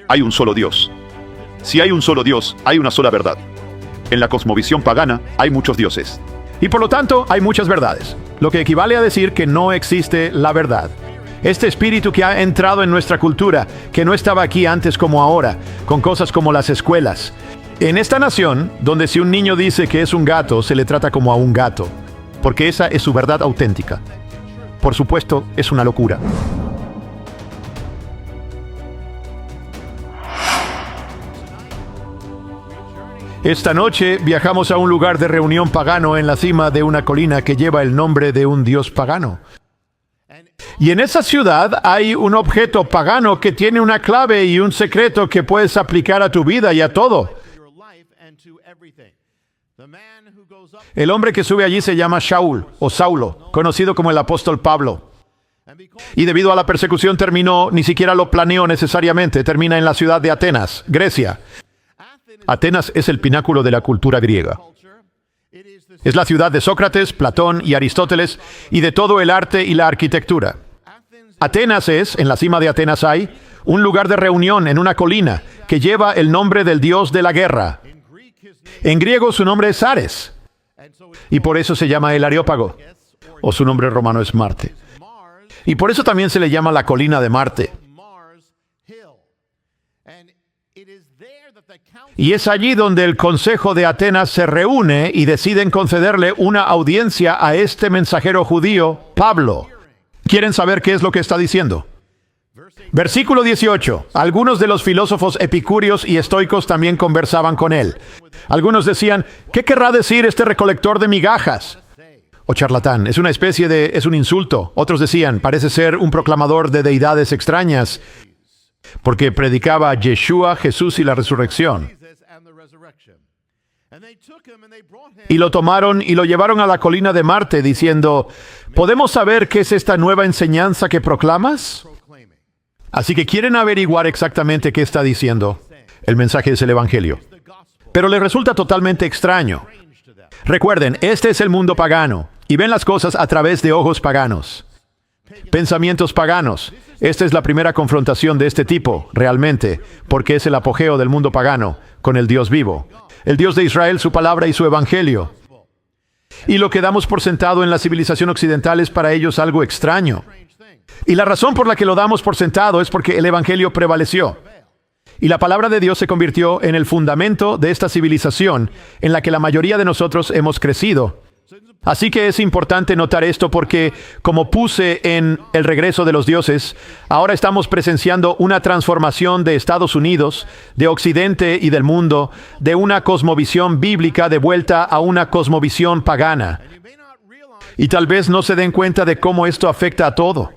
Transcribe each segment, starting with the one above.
Hay un solo Dios. Si hay un solo Dios, hay una sola verdad. En la cosmovisión pagana hay muchos dioses. Y por lo tanto, hay muchas verdades. Lo que equivale a decir que no existe la verdad. Este espíritu que ha entrado en nuestra cultura, que no estaba aquí antes como ahora, con cosas como las escuelas. En esta nación, donde si un niño dice que es un gato, se le trata como a un gato. Porque esa es su verdad auténtica. Por supuesto, es una locura. Esta noche viajamos a un lugar de reunión pagano en la cima de una colina que lleva el nombre de un dios pagano. Y en esa ciudad hay un objeto pagano que tiene una clave y un secreto que puedes aplicar a tu vida y a todo. El hombre que sube allí se llama Shaul, o Saulo, conocido como el apóstol Pablo. Y debido a la persecución terminó, ni siquiera lo planeó necesariamente, termina en la ciudad de Atenas, Grecia. Atenas es el pináculo de la cultura griega. Es la ciudad de Sócrates, Platón y Aristóteles y de todo el arte y la arquitectura. Atenas es, en la cima de Atenas hay, un lugar de reunión en una colina que lleva el nombre del dios de la guerra. En griego su nombre es Ares y por eso se llama el Areópago, o su nombre romano es Marte. Y por eso también se le llama la colina de Marte. Y es allí donde el Consejo de Atenas se reúne y deciden concederle una audiencia a este mensajero judío, Pablo. ¿Quieren saber qué es lo que está diciendo? Versículo 18. Algunos de los filósofos epicúreos y estoicos también conversaban con él. Algunos decían, ¿qué querrá decir este recolector de migajas? O charlatán, es un insulto. Otros decían, parece ser un proclamador de deidades extrañas, porque predicaba a Yeshua, Jesús y la resurrección. Y lo tomaron y lo llevaron a la colina de Marte, diciendo, ¿podemos saber qué es esta nueva enseñanza que proclamas? Así que quieren averiguar exactamente qué está diciendo. El mensaje es el Evangelio. Pero les resulta totalmente extraño. Recuerden, este es el mundo pagano, y ven las cosas a través de ojos paganos. Pensamientos paganos. Esta es la primera confrontación de este tipo, realmente, porque es el apogeo del mundo pagano con el Dios vivo. El Dios de Israel, su palabra y su evangelio. Y lo que damos por sentado en la civilización occidental es para ellos algo extraño. Y la razón por la que lo damos por sentado es porque el evangelio prevaleció. Y la palabra de Dios se convirtió en el fundamento de esta civilización en la que la mayoría de nosotros hemos crecido. Así que es importante notar esto porque, como puse en El regreso de los dioses, ahora estamos presenciando una transformación de Estados Unidos, de Occidente y del mundo, de una cosmovisión bíblica de vuelta a una cosmovisión pagana. Y tal vez no se den cuenta de cómo esto afecta a todo.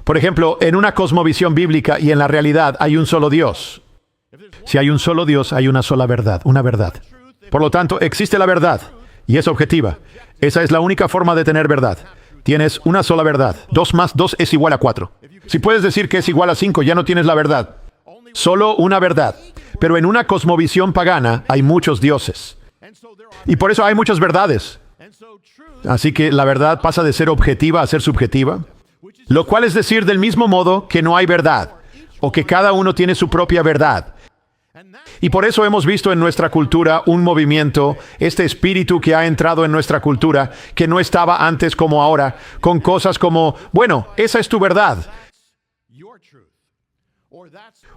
Por ejemplo, en una cosmovisión bíblica y en la realidad hay un solo Dios. Si hay un solo Dios, hay una sola verdad, una verdad. Por lo tanto, existe la verdad. Y es objetiva. Esa es la única forma de tener verdad. Tienes una sola verdad. 2 más 2 es igual a 4. Si puedes decir que es igual a 5, ya no tienes la verdad. Solo una verdad. Pero en una cosmovisión pagana hay muchos dioses. Y por eso hay muchas verdades. Así que la verdad pasa de ser objetiva a ser subjetiva. Lo cual es decir del mismo modo que no hay verdad. O que cada uno tiene su propia verdad. Y por eso hemos visto en nuestra cultura un movimiento, este espíritu que ha entrado en nuestra cultura, que no estaba antes como ahora, con cosas como, bueno, esa es tu verdad.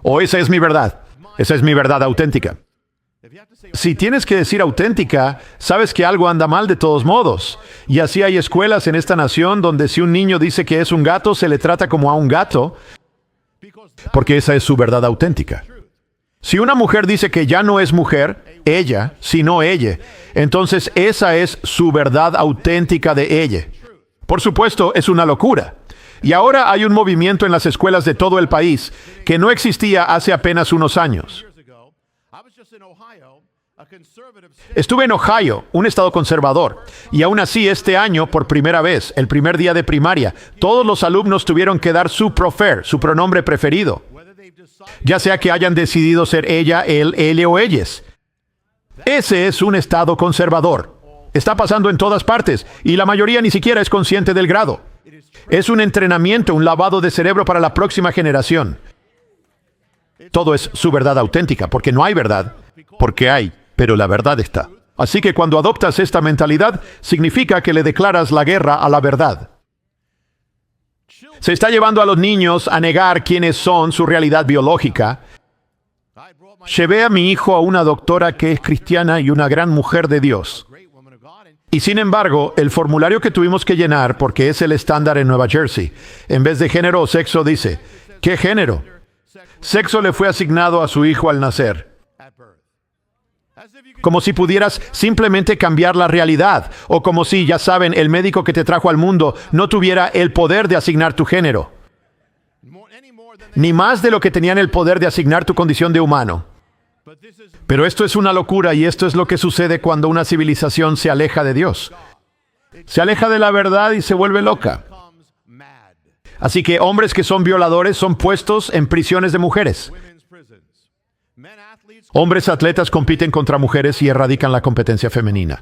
O esa es mi verdad. Esa es mi verdad auténtica. Si tienes que decir auténtica, sabes que algo anda mal de todos modos. Y así hay escuelas en esta nación donde si un niño dice que es un gato, se le trata como a un gato, porque esa es su verdad auténtica. Si una mujer dice que ya no es mujer, ella, sino ella, entonces esa es su verdad auténtica de ella. Por supuesto, es una locura. Y ahora hay un movimiento en las escuelas de todo el país que no existía hace apenas unos años. Estuve en Ohio, un estado conservador, y aún así este año, por primera vez, el primer día de primaria, todos los alumnos tuvieron que dar su pronombre preferido. Ya sea que hayan decidido ser ella, él, ella o ellas. Ese es un estado conservador. Está pasando en todas partes y la mayoría ni siquiera es consciente del grado. Es un entrenamiento, un lavado de cerebro para la próxima generación. Todo es su verdad auténtica, porque no hay verdad, porque hay, pero la verdad está. Así que cuando adoptas esta mentalidad, significa que le declaras la guerra a la verdad. Se está llevando a los niños a negar quiénes son, su realidad biológica. Llevé a mi hijo a una doctora que es cristiana y una gran mujer de Dios. Y sin embargo, el formulario que tuvimos que llenar, porque es el estándar en Nueva Jersey, en vez de género o sexo dice, ¿qué género? Sexo le fue asignado a su hijo al nacer. Como si pudieras simplemente cambiar la realidad, o como si, ya saben, el médico que te trajo al mundo no tuviera el poder de asignar tu género. Ni más de lo que tenían el poder de asignar tu condición de humano. Pero esto es una locura y esto es lo que sucede cuando una civilización se aleja de Dios. Se aleja de la verdad y se vuelve loca. Así que hombres que son violadores son puestos en prisiones de mujeres. Hombres atletas compiten contra mujeres y erradican la competencia femenina.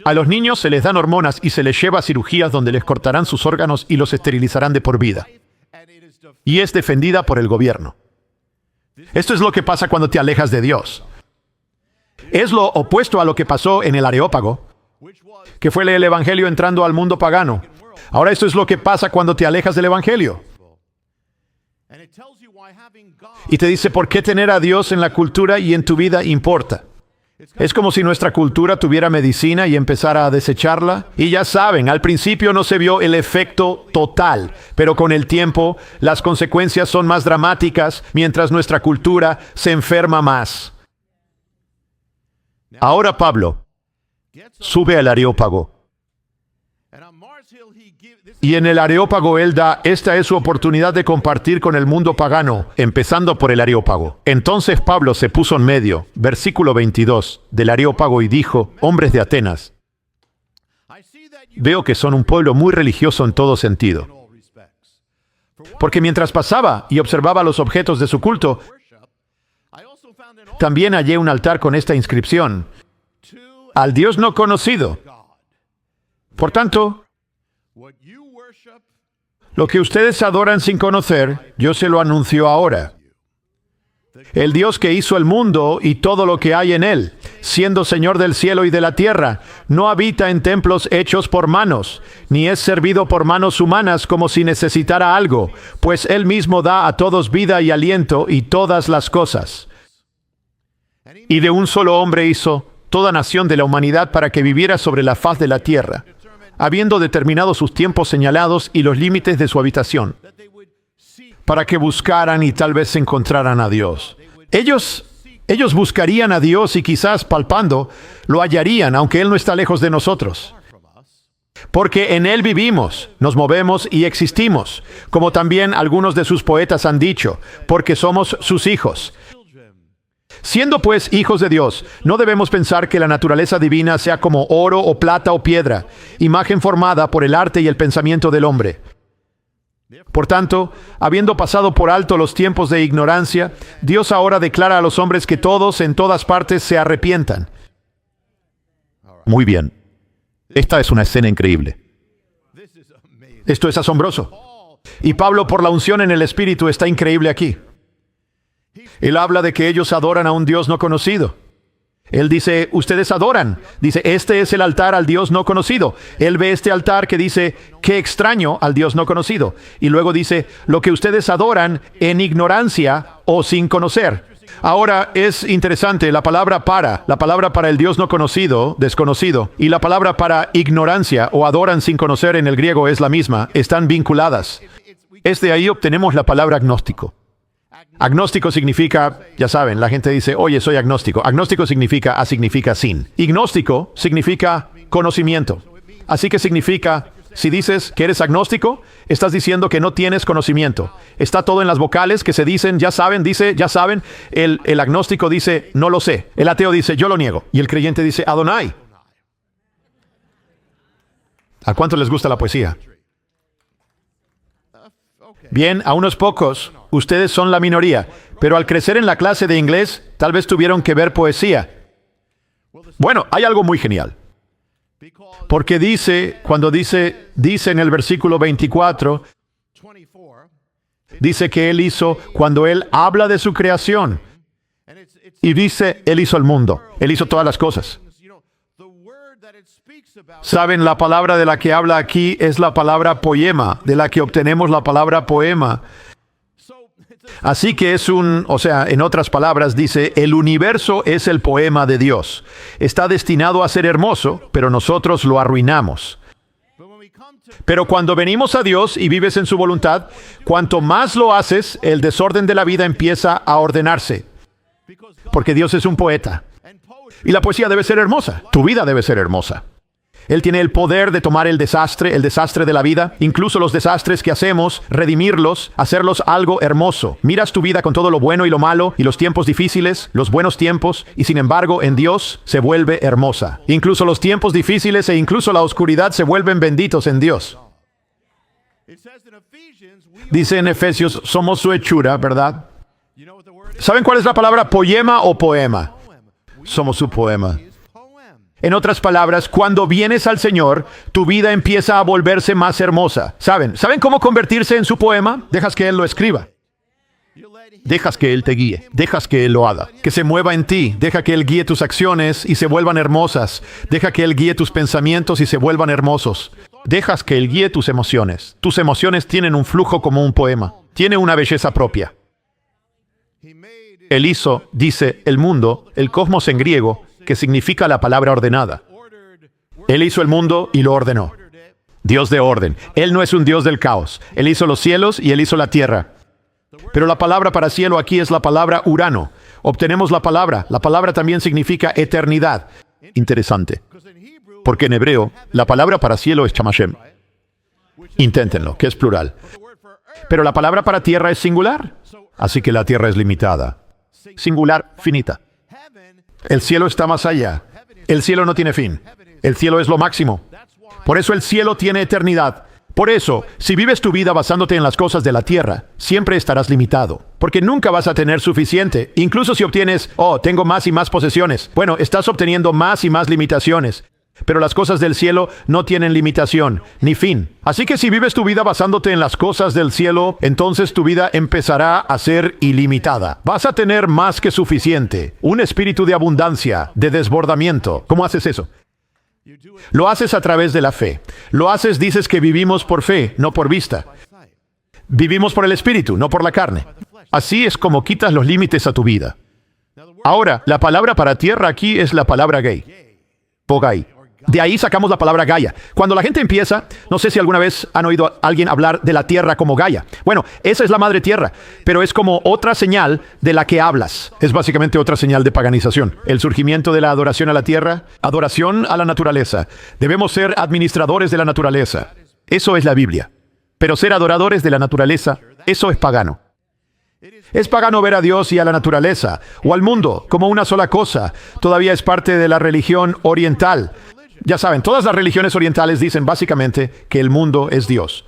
A los niños se les dan hormonas y se les lleva a cirugías donde les cortarán sus órganos y los esterilizarán de por vida. Y es defendida por el gobierno. Esto es lo que pasa cuando te alejas de Dios. Es lo opuesto a lo que pasó en el Areópago, que fue el Evangelio entrando al mundo pagano. Ahora esto es lo que pasa cuando te alejas del Evangelio. Y te dice por qué tener a Dios en la cultura y en tu vida importa. Es como si nuestra cultura tuviera medicina y empezara a desecharla. Y ya saben, al principio no se vio el efecto total, pero con el tiempo las consecuencias son más dramáticas mientras nuestra cultura se enferma más. Ahora Pablo sube al Areópago. Y en el Areópago él da, esta es su oportunidad de compartir con el mundo pagano, empezando por el Areópago. Entonces Pablo se puso en medio, versículo 22, del Areópago y dijo, hombres de Atenas, veo que son un pueblo muy religioso en todo sentido. Porque mientras pasaba y observaba los objetos de su culto, también hallé un altar con esta inscripción, al Dios no conocido. Por tanto, lo que ustedes adoran sin conocer, yo se lo anuncio ahora. El Dios que hizo el mundo y todo lo que hay en él, siendo Señor del cielo y de la tierra, no habita en templos hechos por manos, ni es servido por manos humanas como si necesitara algo, pues Él mismo da a todos vida y aliento y todas las cosas. Y de un solo hombre hizo toda nación de la humanidad para que viviera sobre la faz de la tierra, habiendo determinado sus tiempos señalados y los límites de su habitación, para que buscaran y tal vez encontraran a Dios. Ellos buscarían a Dios y quizás palpando, lo hallarían, aunque Él no está lejos de nosotros. Porque en Él vivimos, nos movemos y existimos, como también algunos de sus poetas han dicho, porque somos sus hijos. Siendo pues hijos de Dios, no debemos pensar que la naturaleza divina sea como oro o plata o piedra, imagen formada por el arte y el pensamiento del hombre. Por tanto, habiendo pasado por alto los tiempos de ignorancia, Dios ahora declara a los hombres que todos en todas partes se arrepientan. Muy bien. Esta es una escena increíble. Esto es asombroso. Y Pablo, por la unción en el Espíritu, está increíble aquí. Él habla de que ellos adoran a un Dios no conocido. Él dice, ustedes adoran. Dice, este es el altar al Dios no conocido. Él ve este altar que dice, qué extraño al Dios no conocido. Y luego dice, lo que ustedes adoran en ignorancia o sin conocer. Ahora es interesante, la palabra para el Dios no conocido, desconocido, y la palabra para ignorancia o adoran sin conocer en el griego es la misma, están vinculadas. Es de ahí obtenemos la palabra agnóstico. Agnóstico significa, ya saben, la gente dice, oye, soy agnóstico. Agnóstico significa sin. Ignóstico significa conocimiento. Así que significa, si dices que eres agnóstico, estás diciendo que no tienes conocimiento. Está todo en las vocales que se dicen, ya saben, dice, ya saben. El agnóstico dice, no lo sé. El ateo dice, yo lo niego. Y el creyente dice, Adonai. ¿A cuánto les gusta la poesía? Bien, a unos pocos, ustedes son la minoría, pero al crecer en la clase de inglés, tal vez tuvieron que ver poesía. Bueno, hay algo muy genial. Porque dice en el versículo 24, Dice que Él hizo, cuando Él habla de su creación, y dice, Él hizo el mundo, Él hizo todas las cosas. ¿Saben? La palabra de la que habla aquí es la palabra poema, de la que obtenemos la palabra poema. Así que en otras palabras dice, el universo es el poema de Dios. Está destinado a ser hermoso, pero nosotros lo arruinamos. Pero cuando venimos a Dios y vives en su voluntad, cuanto más lo haces, el desorden de la vida empieza a ordenarse. Porque Dios es un poeta. Y la poesía debe ser hermosa. Tu vida debe ser hermosa. Él tiene el poder de tomar el desastre de la vida, incluso los desastres que hacemos, redimirlos, hacerlos algo hermoso. Miras tu vida con todo lo bueno y lo malo, y los tiempos difíciles, los buenos tiempos, y sin embargo en Dios se vuelve hermosa. Incluso los tiempos difíciles e incluso la oscuridad se vuelven benditos en Dios. Dice en Efesios, somos su hechura, ¿verdad? ¿Saben cuál es la palabra poema o poema? Somos su poema. En otras palabras, cuando vienes al Señor, tu vida empieza a volverse más hermosa. ¿Saben cómo convertirse en su poema? Dejas que Él lo escriba. Dejas que Él te guíe. Dejas que Él lo haga. Que se mueva en ti. Deja que Él guíe tus acciones y se vuelvan hermosas. Deja que Él guíe tus pensamientos y se vuelvan hermosos. Dejas que Él guíe tus emociones. Tus emociones tienen un flujo como un poema. Tiene una belleza propia. Él hizo, dice, el mundo, el cosmos en griego, que significa la palabra ordenada. Él hizo el mundo y lo ordenó. Dios de orden. Él no es un Dios del caos. Él hizo los cielos y Él hizo la tierra. Pero la palabra para cielo aquí es la palabra Urano. Obtenemos la palabra. La palabra también significa eternidad. Interesante. Porque en hebreo, la palabra para cielo es chamashem. Inténtenlo, que es plural. Pero la palabra para tierra es singular. Así que la tierra es limitada. Singular, finita. El cielo está más allá. El cielo no tiene fin. El cielo es lo máximo. Por eso el cielo tiene eternidad. Por eso, si vives tu vida basándote en las cosas de la tierra, siempre estarás limitado. Porque nunca vas a tener suficiente. Incluso si obtienes, tengo más y más posesiones. Bueno, estás obteniendo más y más limitaciones. Pero las cosas del cielo no tienen limitación, ni fin. Así que si vives tu vida basándote en las cosas del cielo, entonces tu vida empezará a ser ilimitada. Vas a tener más que suficiente. Un espíritu de abundancia, de desbordamiento. ¿Cómo haces eso? Lo haces a través de la fe. Dices que vivimos por fe, no por vista. Vivimos por el espíritu, no por la carne. Así es como quitas los límites a tu vida. Ahora, la palabra para tierra aquí es la palabra gay. Pogai. De ahí sacamos la palabra Gaia. Cuando la gente empieza, no sé si alguna vez han oído a alguien hablar de la tierra como Gaia. Bueno, esa es la madre tierra, pero es como otra señal de la que hablas. Es básicamente otra señal de paganización. El surgimiento de la adoración a la tierra, adoración a la naturaleza. Debemos ser administradores de la naturaleza. Eso es la Biblia. Pero ser adoradores de la naturaleza, eso es pagano. Es pagano ver a Dios y a la naturaleza, o al mundo, como una sola cosa. Todavía es parte de la religión oriental. Ya saben, todas las religiones orientales dicen básicamente que el mundo es Dios.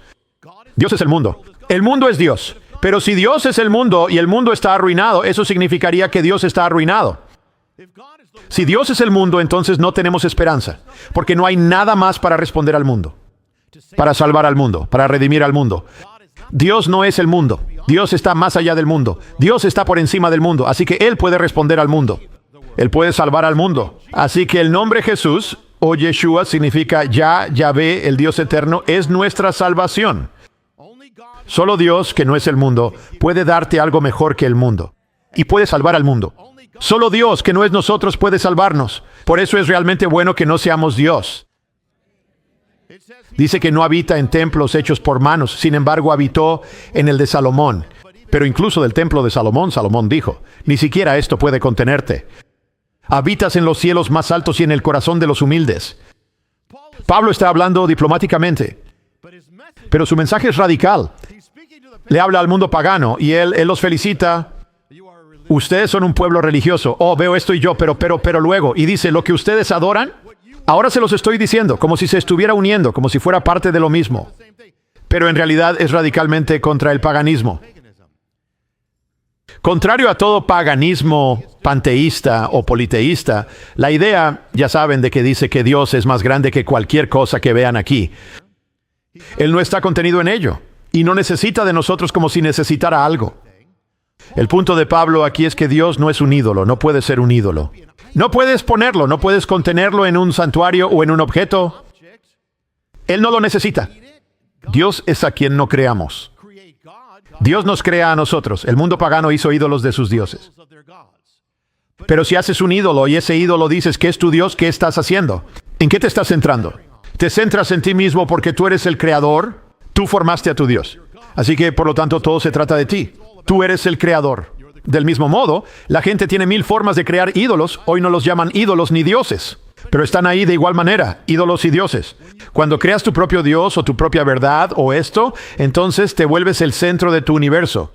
Dios es el mundo. El mundo es Dios. Pero si Dios es el mundo y el mundo está arruinado, eso significaría que Dios está arruinado. Si Dios es el mundo, entonces no tenemos esperanza, porque no hay nada más para responder al mundo, para salvar al mundo, para redimir al mundo. Dios no es el mundo. Dios está más allá del mundo. Dios está por encima del mundo, así que Él puede responder al mundo. Él puede salvar al mundo. Así que el nombre Jesús o Yeshua significa Yahvé, el Dios eterno, es nuestra salvación. Solo Dios, que no es el mundo, puede darte algo mejor que el mundo. Y puede salvar al mundo. Solo Dios, que no es nosotros, puede salvarnos. Por eso es realmente bueno que no seamos Dios. Dice que no habita en templos hechos por manos, sin embargo habitó en el de Salomón. Pero incluso del templo de Salomón, Salomón dijo, ni siquiera esto puede contenerte. Habitas en los cielos más altos y en el corazón de los humildes. Pablo está hablando diplomáticamente, pero su mensaje es radical. Le habla al mundo pagano y él los felicita. Ustedes son un pueblo religioso. Veo esto y yo, pero luego. Y dice, lo que ustedes adoran, ahora se los estoy diciendo, como si se estuviera uniendo, como si fuera parte de lo mismo. Pero en realidad es radicalmente contra el paganismo. Contrario a todo paganismo panteísta o politeísta, la idea, ya saben, de que dice que Dios es más grande que cualquier cosa que vean aquí. Él no está contenido en ello. y no necesita de nosotros como si necesitara algo. El punto de Pablo aquí es que Dios no es un ídolo, no puede ser un ídolo. No puedes ponerlo, no puedes contenerlo en un santuario o en un objeto. Él no lo necesita. Dios es a quien no creamos. Dios nos crea a nosotros. El mundo pagano hizo ídolos de sus dioses. Pero si haces un ídolo y ese ídolo dices que es tu Dios, ¿qué estás haciendo? ¿En qué te estás centrando? ¿Te centras en ti mismo porque tú eres el creador? Tú formaste a tu Dios. Así que, por lo tanto, todo se trata de ti. Tú eres el creador. Del mismo modo, la gente tiene 1000 formas de crear ídolos. Hoy no los llaman ídolos ni dioses. Pero están ahí de igual manera, ídolos y dioses. Cuando creas tu propio Dios o tu propia verdad o esto, entonces te vuelves el centro de tu universo.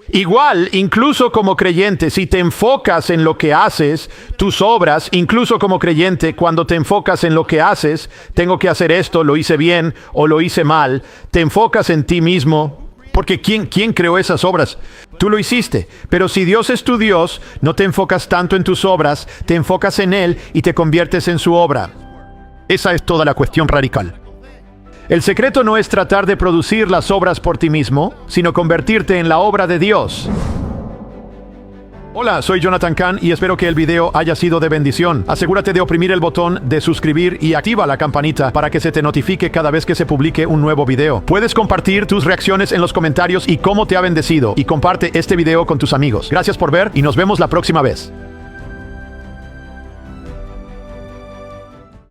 Igual, incluso como creyente, si te enfocas en lo que haces, tus obras, incluso como creyente, cuando te enfocas en lo que haces, tengo que hacer esto, lo hice bien o lo hice mal, te enfocas en ti mismo, porque ¿quién creó esas obras? Tú lo hiciste. Pero si Dios es tu Dios, no te enfocas tanto en tus obras, te enfocas en Él y te conviertes en su obra. Esa es toda la cuestión radical. El secreto no es tratar de producir las obras por ti mismo, sino convertirte en la obra de Dios. Hola, soy Jonathan Cahn y espero que el video haya sido de bendición. Asegúrate de oprimir el botón de suscribir y activa la campanita para que se te notifique cada vez que se publique un nuevo video. Puedes compartir tus reacciones en los comentarios y cómo te ha bendecido, y comparte este video con tus amigos. Gracias por ver y nos vemos la próxima vez.